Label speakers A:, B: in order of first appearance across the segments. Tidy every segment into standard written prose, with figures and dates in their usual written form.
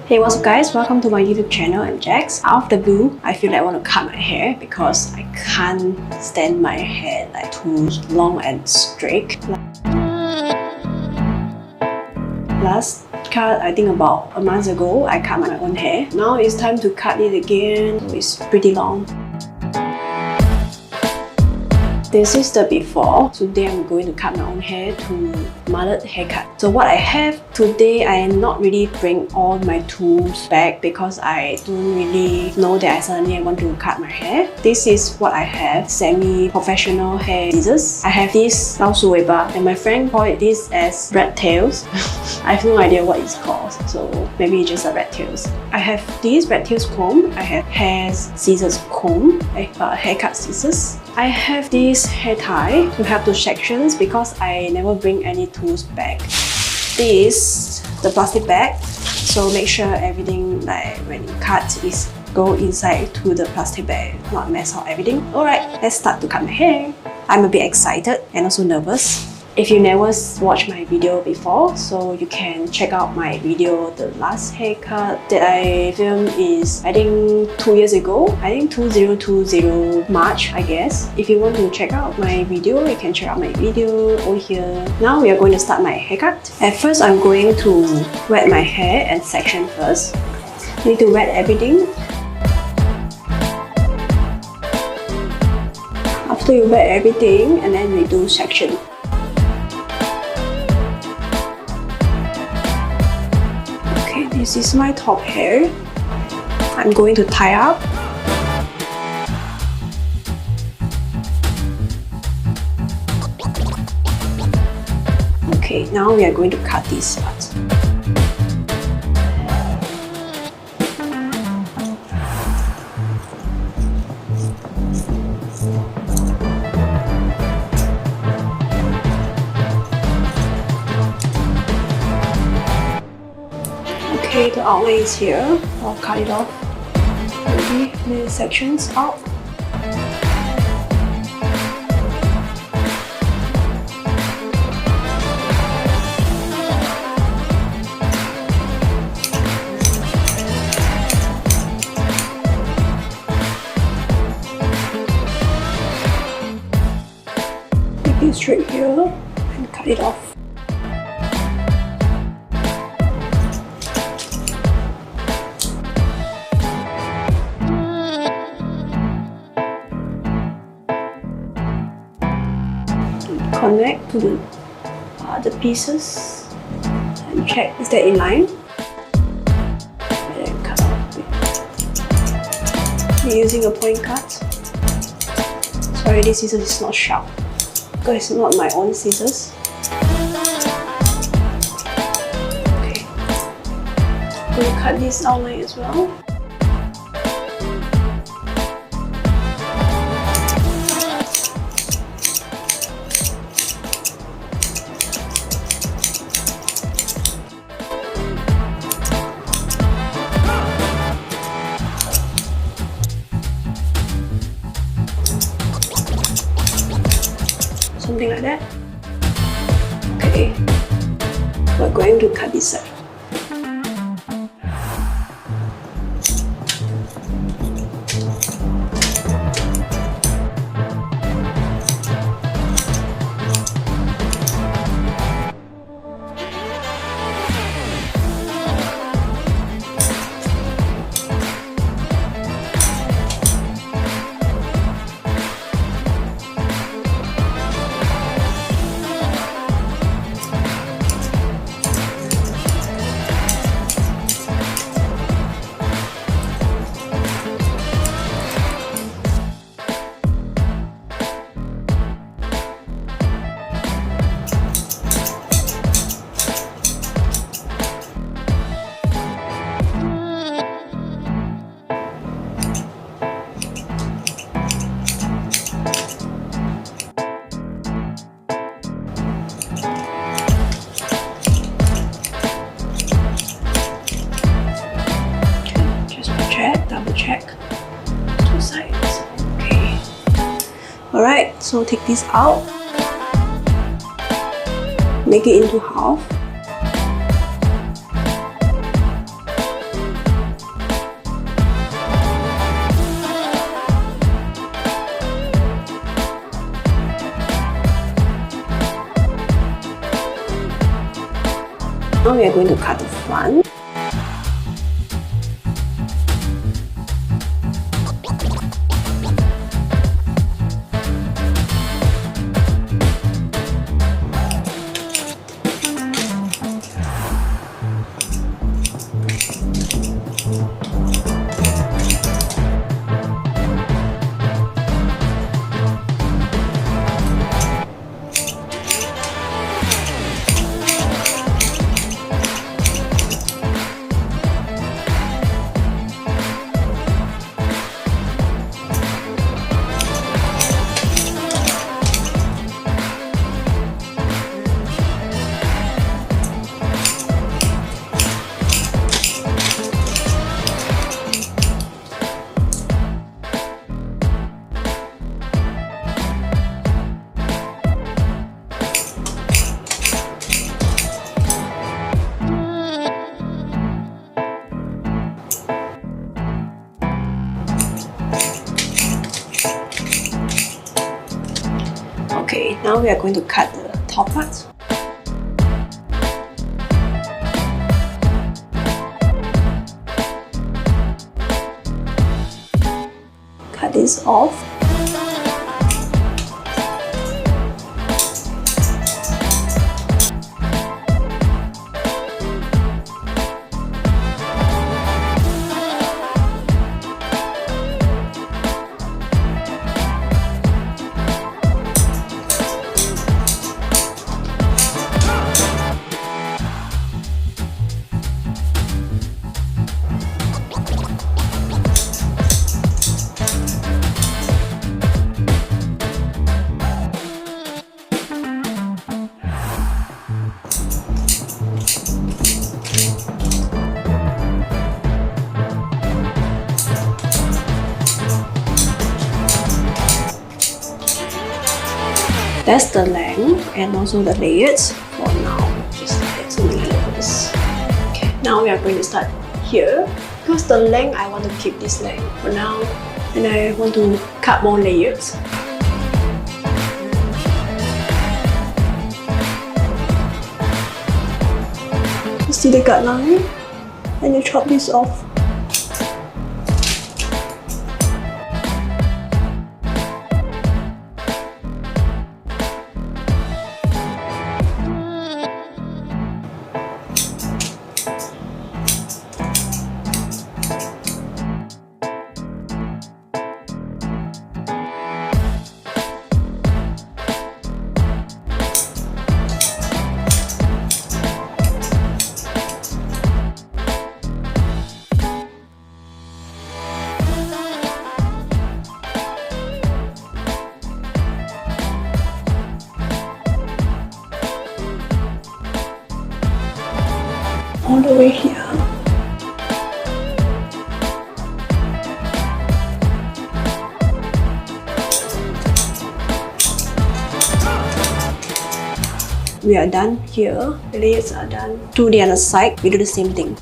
A: Hey, what's up guys? Welcome to my YouTube channel. I'm Jax. Out of the blue, I feel like I want to cut my hair because I can't stand my hair like too long and straight. Last cut, I think about a month ago, I cut my own hair. Now it's time to cut it again. So it's pretty long. This is the before. Today I'm going to cut my own hair to mullet haircut. So what I have today, I not really bring all my tools back because I don't really know that I suddenly want to cut my hair. This is what I have, semi-professional hair scissors. I have this lao su weba and my friend called this as rat tails. I have no idea what it's called, so maybe it's just a rat tails. I have this rat tails comb. I have hair scissors comb, haircut scissors. I have this hair tie to help those sections because I never bring any tools back. This, the plastic bag, so make sure everything like when you cut is go inside to the plastic bag, not mess up everything. Alright, let's start to cut my hair. I'm a bit excited and also nervous. If you never watched my video before, so you can check out my video, the last haircut that I filmed is I think 2 years ago. I think 2020 March, I guess. If you want to check out my video, you can check out my video over here. Now we are going to start my haircut. At first, I'm going to wet my hair and section first. You need to wet everything. After you wet everything, and then we do section. This is my top hair. I'm going to tie up. Okay, now we are going to cut this part. Okay, the outline is here. I'll cut it off. Maybe the sections out. Take it straight here and cut it off. Connect to the other pieces and check is that in line. And then cut out. I'm using a point cut. Sorry, this scissors is not sharp because it's not my own scissors. Okay, we'll cut this outline as well. Something like that. Okay, we're going to cut this side. Double check two sides. Okay. Alright, so take this out. Make it into half. Now we are going to cut the front. Okay, now we are going to cut the top part. Cut this off. That's the length and also the layers for now. Just add some layers. Okay, now we are going to start here. Because the length, I want to keep this length for now. And I want to cut more layers. You see the gut line? And you chop this off. All the way here. We are done here. The layers are done. To the other side, we do the same thing.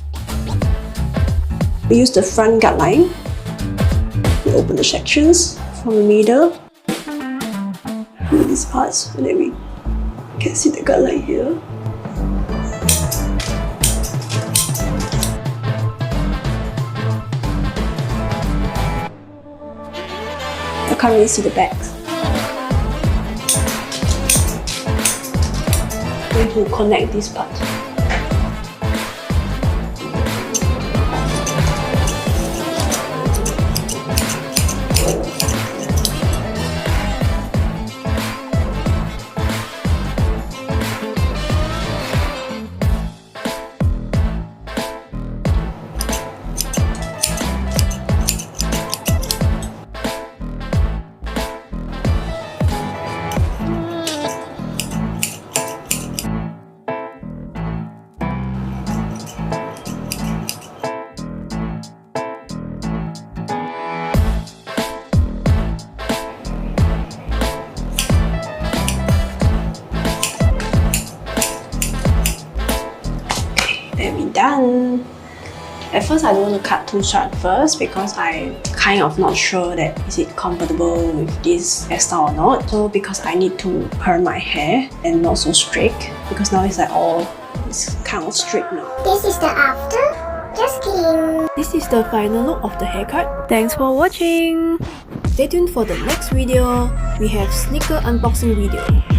A: We use the front gut line. We open the sections from the middle. These parts, and then we can see the gut line here. I can't really see the back. Going to connect this part. Then we're done. At first, I don't want to cut too short first because I'm kind of not sure that is it comfortable with this hairstyle or not. So because I need to perm my hair and not so straight because now it's like it's kind of straight now.
B: This is the after. Just kidding.
A: This is the final look of the haircut. Thanks for watching. Stay tuned for the next video. We have sneaker unboxing video.